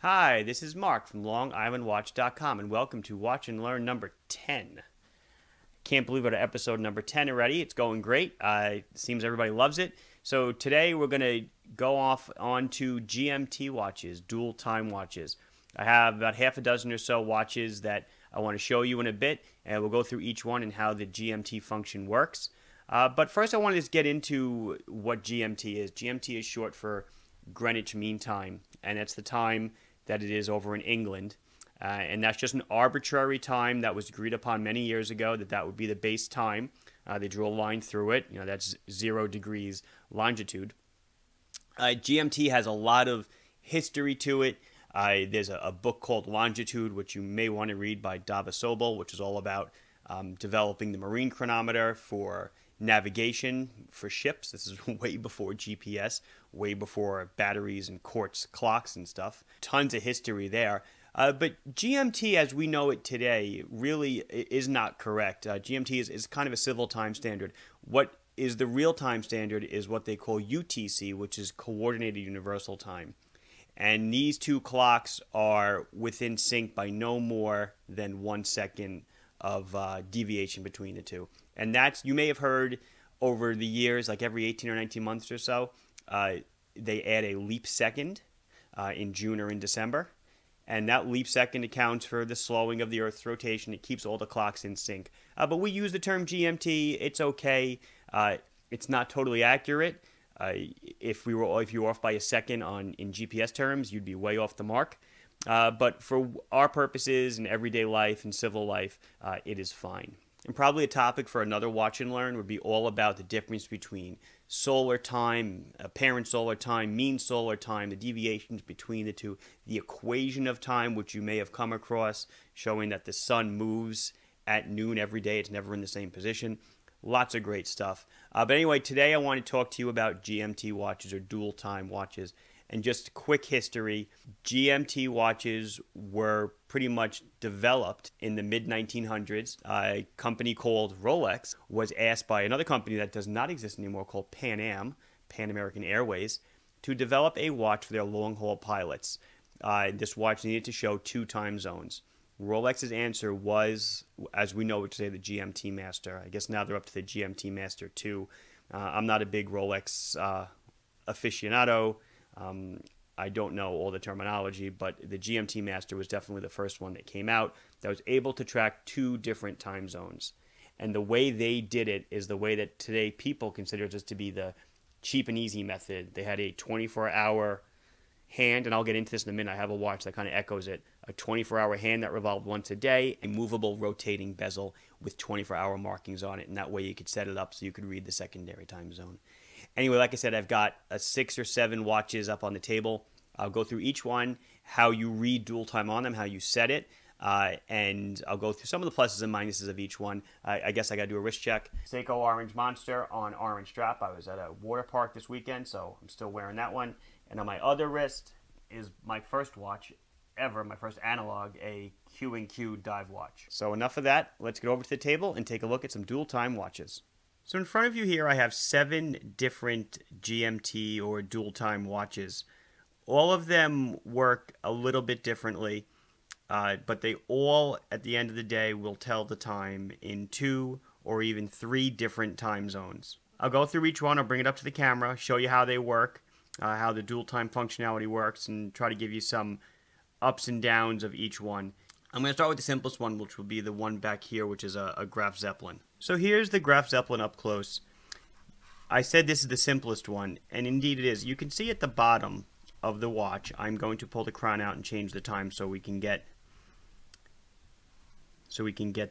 Hi, this is Mark from LongIslandWatch.com, and welcome to Watch and Learn number 10. Can't believe we're at episode number 10 already. It's going great. It seems everybody loves it. So today we're going to go off onto GMT watches, dual time watches. I have about half a dozen or so watches that I want to show you in a bit, and we'll go through each one and how the GMT function works. But first I want to just get into what GMT is. GMT is short for Greenwich Mean Time, and it's the time that it is over in England. And that's just an arbitrary time that was agreed upon many years ago, that would be the base time. They drew a line through it. That's 0 degrees longitude. GMT has a lot of history to it. There's a book called Longitude, which you may want to read, by Dava Sobel, which is all about developing the marine chronometer for navigation for ships. This is way before GPS, way before batteries and quartz clocks and stuff. Tons of history there. But GMT, as we know it today, really is not correct. GMT is kind of a civil time standard. What is the real time standard is what they call UTC, which is Coordinated Universal Time. And these two clocks are within sync by no more than 1 second of deviation between the two. And that's, you may have heard over the years, like every 18 or 19 months or so, they add a leap second in June or in December. And that leap second accounts for the slowing of the Earth's rotation. It keeps all the clocks in sync. But we use the term GMT. It's okay. It's not totally accurate. If you were off by a second in GPS terms, you'd be way off the mark. But for our purposes in everyday life and civil life, it is fine. And probably a topic for another Watch and Learn would be all about the difference between solar time, apparent solar time, mean solar time, the deviations between the two, the equation of time, which you may have come across, showing that the sun moves at noon every day. It's never in the same position. Lots of great stuff. But anyway, today I want to talk to you about GMT watches, or dual time watches. And just quick history, GMT watches were pretty much developed in the mid-1900s. A company called Rolex was asked by another company that does not exist anymore called Pan American Airways, to develop a watch for their long-haul pilots. This watch needed to show 2 time zones. Rolex's answer was, as we know it today, the GMT Master. I guess now they're up to the GMT Master 2. I'm not a big Rolex aficionado. I don't know all the terminology, but the GMT Master was definitely the first one that came out that was able to track 2 different time zones. And the way they did it is the way that today people consider this to be the cheap and easy method. They had a 24-hour hand, and I'll get into this in a minute. I have a watch that kind of echoes it. A 24-hour hand that revolved once a day, a movable rotating bezel with 24-hour markings on it, and that way you could set it up so you could read the secondary time zone. Anyway, like I said, I've got 6 or 7 watches up on the table. I'll go through each one, how you read dual time on them, how you set it, and I'll go through some of the pluses and minuses of each one. I guess I got to do a wrist check. Seiko Orange Monster on orange strap. I was at a water park this weekend, so I'm still wearing that one. And on my other wrist is my first watch ever, my first analog, a Q&Q dive watch. So enough of that. Let's get over to the table and take a look at some dual time watches. So in front of you here I have 7 different GMT or dual time watches. All of them work a little bit differently, but they all, at the end of the day, will tell the time in 2 or even 3 different time zones. I'll go through each one, I'll bring it up to the camera, show you how they work, how the dual time functionality works, and try to give you some ups and downs of each one. I'm going to start with the simplest one, which will be the one back here, which is a Graf Zeppelin. So here's the Graf Zeppelin up close. I said this is the simplest one, and indeed it is. You can see at the bottom of the watch, I'm going to pull the crown out and change the time so we can get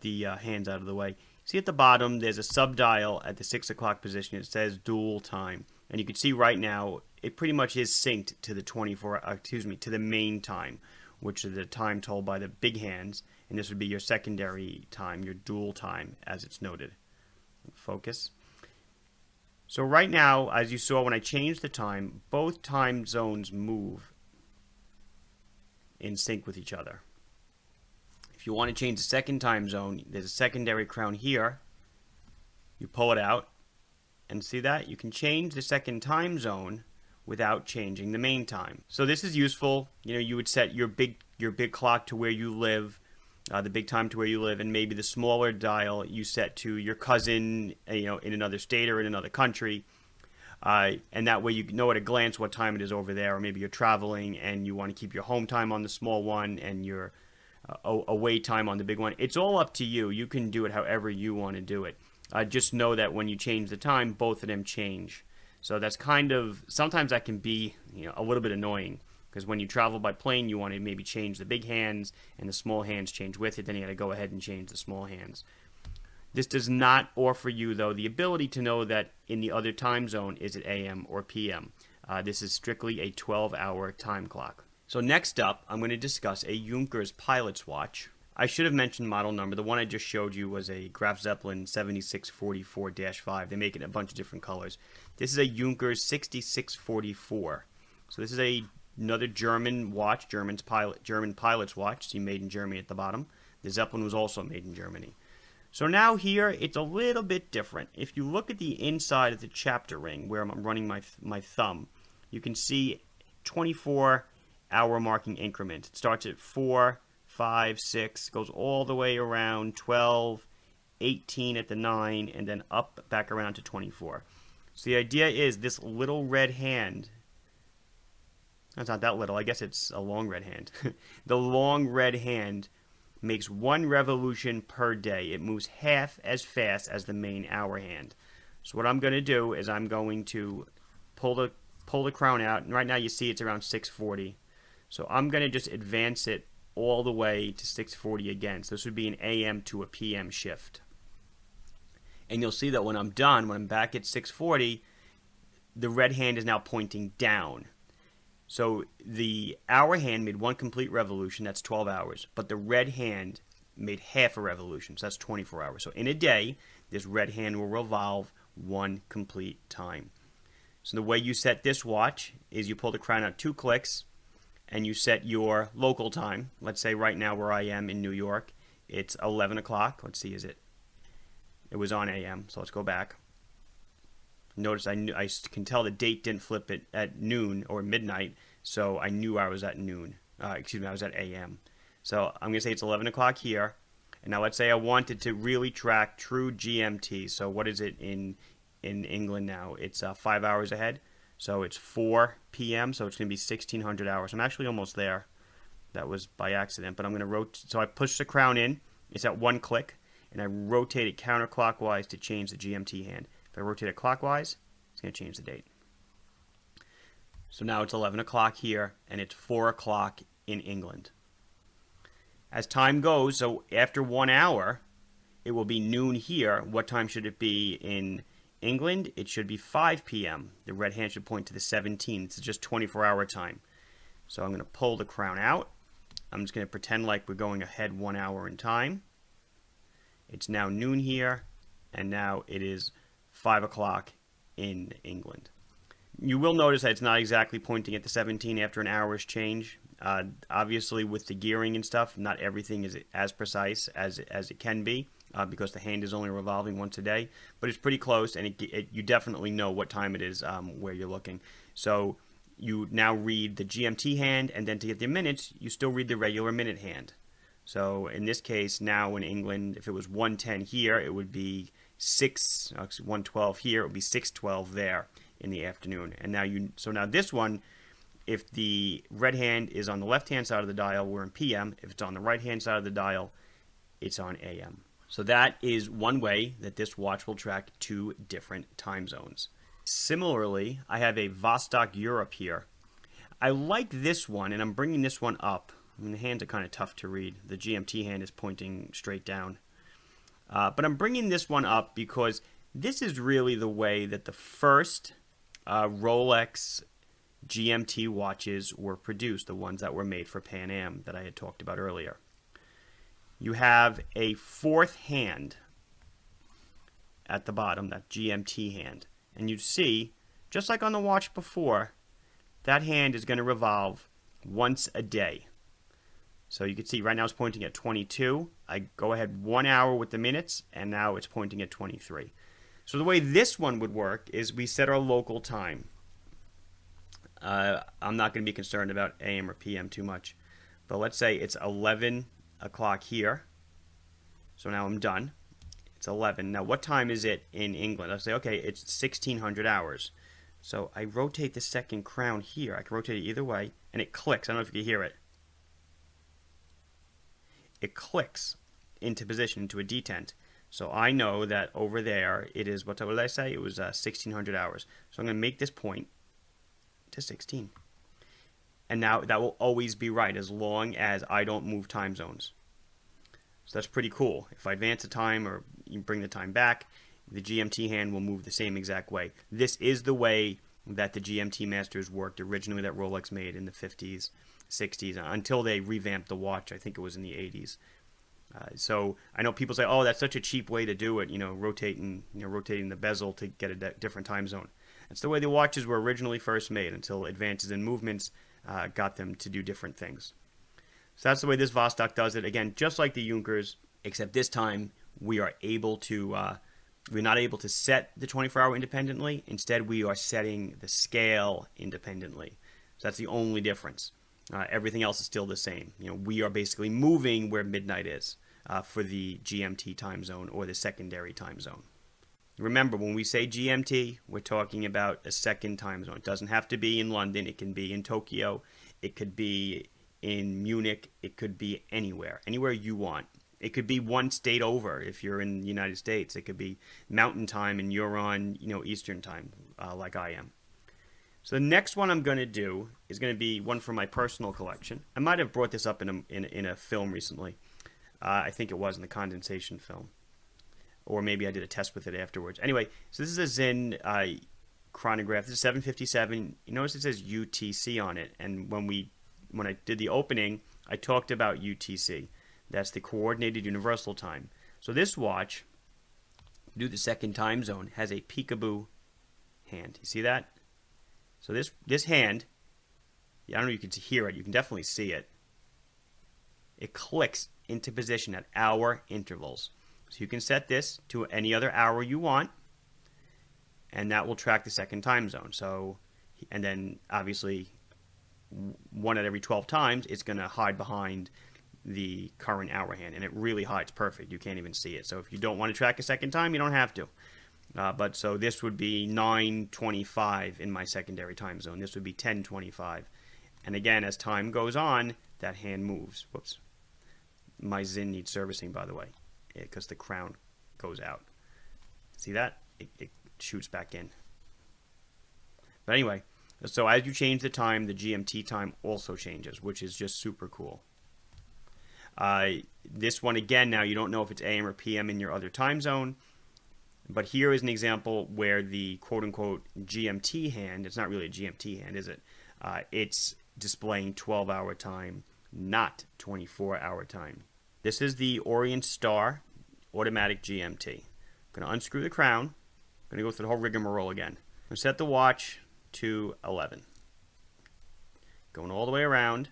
the hands out of the way. See at the bottom, there's a sub-dial at the 6 o'clock position. It says dual time, and you can see right now it pretty much is synced to the to the main time, which is the time told by the big hands, and this would be your secondary time, your dual time, as it's noted. Focus. So right now, as you saw when I changed the time, both time zones move in sync with each other. If you want to change the second time zone, there's a secondary crown here. You pull it out, and see that? You can change the second time zone without changing the main time. So this is useful. You know, you would set your big clock to where you live, the big time to where you live, and maybe the smaller dial you set to your cousin, you know, in another state or in another country. And that way you know at a glance what time it is over there, or maybe you're traveling and you want to keep your home time on the small one and your away time on the big one. It's all up to you. You can do it however you want to do it. Just know that when you change the time, both of them change. So that's kind of, sometimes that can be, you know, a little bit annoying, because when you travel by plane, you want to maybe change the big hands and the small hands change with it. Then you got to go ahead and change the small hands. This does not offer you, though, the ability to know that in the other time zone is it AM or PM. This is strictly a 12-hour time clock. So next up, I'm going to discuss a Yonkers Pilots watch. I should have mentioned model number. The one I just showed you was a Graf Zeppelin 7644-5. They make it in a bunch of different colors. This is a Yonkers 6644. So this is another German watch, German pilot's watch. See, made in Germany at the bottom. The Zeppelin was also made in Germany. So now here, it's a little bit different. If you look at the inside of the chapter ring, where I'm running my thumb, you can see 24-hour marking increment. It starts at 4, 5, 6, goes all the way around 12, 18 at the 9, and then up back around to 24. So the idea is this little red hand, that's not that little, I guess it's a long red hand. The long red hand makes 1 revolution per day. It moves half as fast as the main hour hand. So what I'm going to do is I'm going to pull the crown out, and right now you see it's around 640. So I'm going to just advance it all the way to 640 again. So this would be an AM to a PM shift. And you'll see that when I'm done, when I'm back at 640, the red hand is now pointing down. So the hour hand made 1 complete revolution, that's 12 hours, but the red hand made half a revolution, so that's 24 hours. So in a day, this red hand will revolve 1 complete time. So the way you set this watch is you pull the crown out 2 clicks, and you set your local time. Let's say right now where I am in New York, it's 11 o'clock. Let's see, it was on AM, so let's go back. Notice I can tell the date didn't flip it at noon or midnight, so I knew I was at noon. I was at AM. So I'm going to say it's 11 o'clock here. And now let's say I wanted to really track true GMT. So what is it in England now? It's 5 hours ahead. So it's 4 p.m., so it's going to be 1600 hours. I'm actually almost there. That was by accident, but I'm going to rotate. So I push the crown in. It's at 1 click, and I rotate it counterclockwise to change the GMT hand. If I rotate it clockwise, it's going to change the date. So now it's 11 o'clock here, and it's 4 o'clock in England. As time goes, so after 1 hour, it will be noon here. What time should it be in England? It should be 5 p.m. The red hand should point to the 17th. It's just 24-hour time. So I'm going to pull the crown out. I'm just going to pretend like we're going ahead 1 hour in time. It's now noon here, and now it is 5 o'clock in England. You will notice that it's not exactly pointing at the 17 after an hour's change. Obviously, with the gearing and stuff, not everything is as precise as it can be because the hand is only revolving once a day. But it's pretty close, and you definitely know what time it is where you're looking. So you now read the GMT hand, and then to get the minutes, you still read the regular minute hand. So in this case, now in England, if it was 1:10 here, it would be 1:12 here. It would be 6:12 there in the afternoon. And now so now this one, if the red hand is on the left-hand side of the dial, we're in PM. If it's on the right-hand side of the dial, it's on AM. So that is one way that this watch will track 2 different time zones. Similarly, I have a Vostok Europe here. I like this one, and I'm bringing this one up. I mean, the hands are kind of tough to read. The GMT hand is pointing straight down. But I'm bringing this one up because this is really the way that the first Rolex GMT watches were produced, the ones that were made for Pan Am that I had talked about earlier. You have a 4th hand at the bottom, that GMT hand. And you see, just like on the watch before, that hand is going to revolve once a day. So you can see right now it's pointing at 22. I go ahead 1 hour with the minutes, and now it's pointing at 23. So the way this one would work is we set our local time. I'm not going to be concerned about AM or PM too much. But let's say it's 11 o'clock here. So now I'm done. It's 11. Now what time is it in England? I'll say, okay, it's 1600 hours. So I rotate the second crown here. I can rotate it either way, and it clicks. I don't know if you can hear it. It clicks into position, into a detent. So I know that over there it is, what did I say? It was 1600 hours. So I'm going to make this point to 16. And now that will always be right as long as I don't move time zones. So that's pretty cool. If I advance the time or you bring the time back, the GMT hand will move the same exact way. This is the way that the GMT masters worked originally, that Rolex made in the 50s, 60s, until they revamped the watch. I think it was in the 80s. So I know people say, "Oh, that's such a cheap way to do it," rotating the bezel to get a different time zone. That's the way the watches were originally first made until advances in movements got them to do different things. So that's the way this Vostok does it. Again, just like the Yonkers, except this time we are able to, we're not able to set the 24-hour independently. Instead, we are setting the scale independently. So that's the only difference. Everything else is still the same. We are basically moving where midnight is for the GMT time zone or the secondary time zone. Remember, when we say GMT, we're talking about a second time zone. It doesn't have to be in London. It can be in Tokyo. It could be in Munich. It could be anywhere you want. It could be one state over if you're in the United States. It could be mountain time and you're on, Eastern time, like I am. So the next one I'm going to do is going to be one from my personal collection. I might have brought this up in a film recently. I think it was in the condensation film. Or maybe I did a test with it afterwards. Anyway, so this is a Zinn chronograph. This is 757. You notice it says UTC on it. And when I did the opening, I talked about UTC. That's the Coordinated Universal Time. So this watch, due to the second time zone, has a peekaboo hand. You see that? So this hand, I don't know if you can hear it. You can definitely see it. It clicks into position at hour intervals. So you can set this to any other hour you want, and that will track the second time zone. So, and then obviously, one at every 12 times, it's going to hide behind the current hour hand, and it really hides perfect. You can't even see it. So if you don't want to track a second time, you don't have to. But so this would be 9:25 in my secondary time zone. This would be 10:25. And again, as time goes on, that hand moves. Whoops. My Zinn needs servicing, by the way, because the crown goes out. See that? It shoots back in. But anyway, so as you change the time, the GMT time also changes, which is just super cool. This one, again, now you don't know if it's AM or PM in your other time zone. But here is an example where the quote-unquote GMT hand, it's not really a GMT hand, is it? It's displaying 12-hour time, not 24-hour time. This is the Orient Star Automatic GMT. I'm going to unscrew the crown. I'm going to go through the whole rigmarole again. I'm going to set the watch to 11. Going all the way around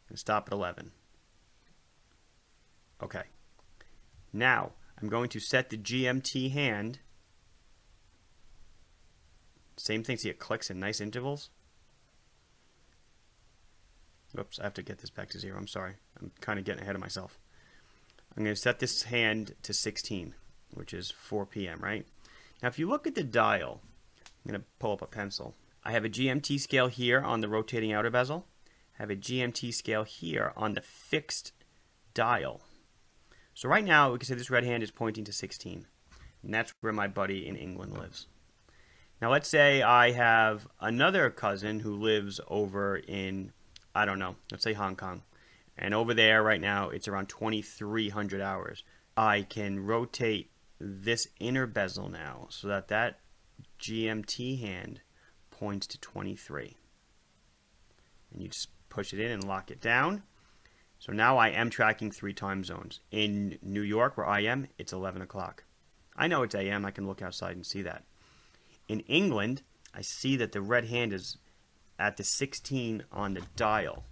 and stop at 11. Okay. Now, I'm going to set the GMT hand. Same thing, see it clicks in nice intervals. Oops, I have to get this back to 0. I'm sorry. I'm kind of getting ahead of myself. I'm going to set this hand to 16, which is 4 p.m., right? Now, if you look at the dial, I'm going to pull up a pencil. I have a GMT scale here on the rotating outer bezel. I have a GMT scale here on the fixed dial. So right now, we can say this red hand is pointing to 16. And that's where my buddy in England lives. Now, let's say I have another cousin who lives over in, I don't know, let's say Hong Kong. And over there right now, it's around 2,300 hours. I can rotate this inner bezel now so that that GMT hand points to 23. And you just push it in and lock it down. So now I am tracking 3 time zones. In New York, where I am, it's 11 o'clock. I know it's AM. I can look outside and see that. In England, I see that the red hand is at the 16 on the dial.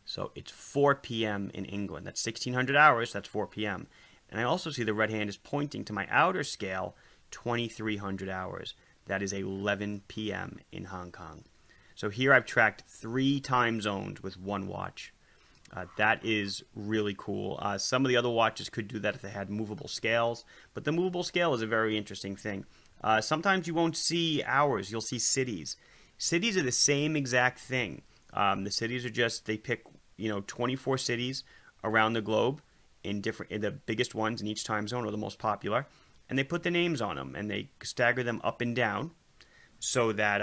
So it's 4 p.m. in England. That's 1,600 hours. That's 4 p.m. And I also see the red hand is pointing to my outer scale, 2,300 hours. That is 11 p.m. in Hong Kong. So here I've tracked 3 time zones with one watch. That is really cool. Some of the other watches could do that if they had movable scales, but the movable scale is a very interesting thing. Sometimes you won't see hours, you'll see cities. Cities are the same exact thing. The cities are just, they pick 24 cities around the globe in the biggest ones in each time zone, or the most popular, and they put the names on them and they stagger them up and down so that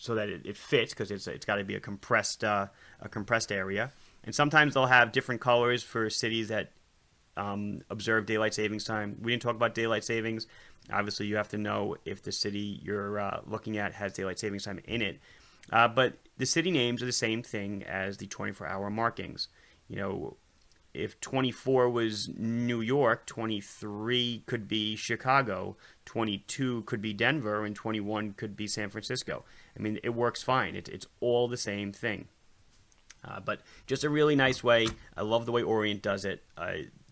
it fits, because it's got to be a compressed area. And sometimes they'll have different colors for cities that observe daylight savings time. We didn't talk about daylight savings. Obviously, you have to know if the city you're looking at has daylight savings time in it. But the city names are the same thing as the 24-hour markings. If 24 was New York, 23 could be Chicago, 22 could be Denver, and 21 could be San Francisco. I mean, it works fine. It's all the same thing. But just a really nice way. I love the way Orient does it.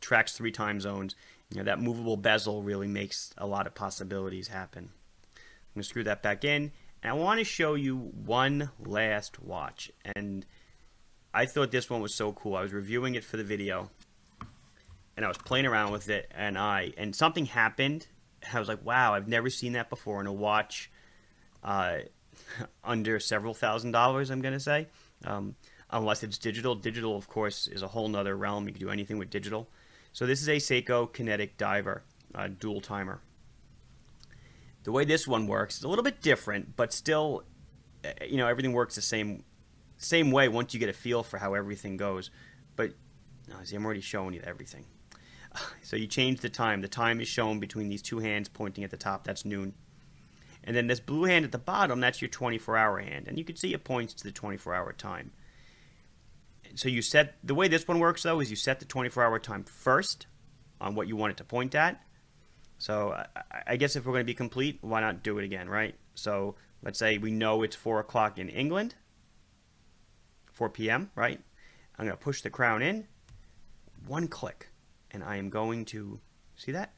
Tracks 3 time zones. That movable bezel really makes a lot of possibilities happen. I'm going to screw that back in. And I want to show you one last watch. And I thought this one was so cool. I was reviewing it for the video, and I was playing around with it, and something happened. I was like, wow, I've never seen that before in a watch under several $1,000s, I'm going to say. Unless it's digital. Digital, of course, is a whole nother realm. You can do anything with digital. So this is a Psychokinetic Diver dual timer. The way this one works is a little bit different, but still, everything works the same way once you get a feel for how everything goes. But see, I'm already showing you everything. So you change the time. The time is shown between these 2 hands pointing at the top. That's noon. And then this blue hand at the bottom, that's your 24-hour hand. And you can see it points to the 24-hour time. So the way this one works, though, is you set the 24-hour time first on what you want it to point at. So I guess if we're going to be complete, why not do it again, right? So let's say we know it's 4 o'clock in England, 4 p.m., right? I'm going to push the crown in, 1 click, and I am going to, see that?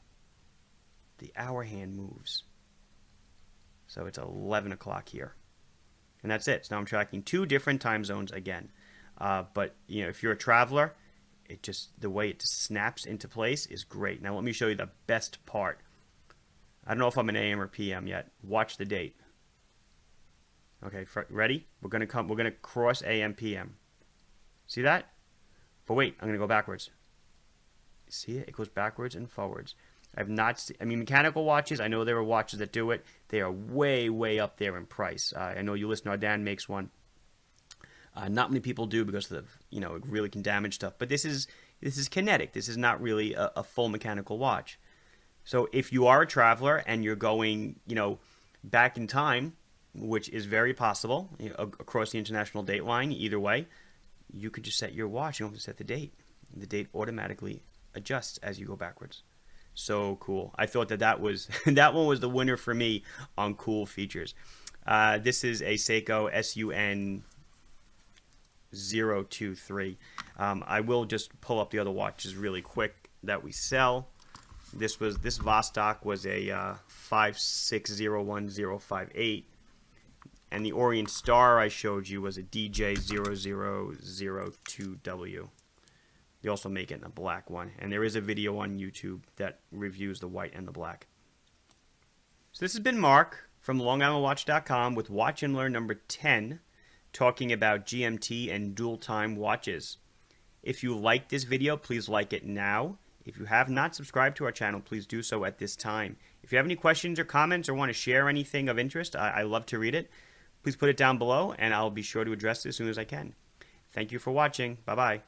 The hour hand moves. So it's 11 o'clock here. And that's it. So now I'm tracking 2 different time zones again. But if you're a traveler, the way it just snaps into place is great. Now let me show you the best part. I don't know if I'm an AM or PM yet. Watch the date. Okay, ready? We're gonna cross AM PM. See that? But wait, I'm gonna go backwards. See it? It goes backwards and forwards. I've not seen, mechanical watches, I know there are watches that do it. They are way, way up there in price. I know Ulysse Nardin makes one. Not many people do because of it really can damage stuff. But this is kinetic. This is not really a full mechanical watch. So if you are a traveler and you're going, back in time, which is very possible across the international date line, either way, you could just set your watch. You don't have to set the date. The date automatically adjusts as you go backwards. So cool. I thought that was that one was the winner for me on cool features. This is a Seiko SUN 023. I will just pull up the other watches really quick that we sell. This Vostok was a 5601058, and the Orient Star I showed you was a DJ0002W. They also make it in a black one, and there is a video on YouTube that reviews the white and the black. So this has been Mark from LongIslandWatch.com with Watch and Learn number 10, talking about GMT and dual time watches. If you like this video, please like it now. If you have not subscribed to our channel, please do so at this time. If you have any questions or comments or want to share anything of interest, I love to read it. Please put it down below, and I'll be sure to address it as soon as I can. Thank you for watching. Bye-bye.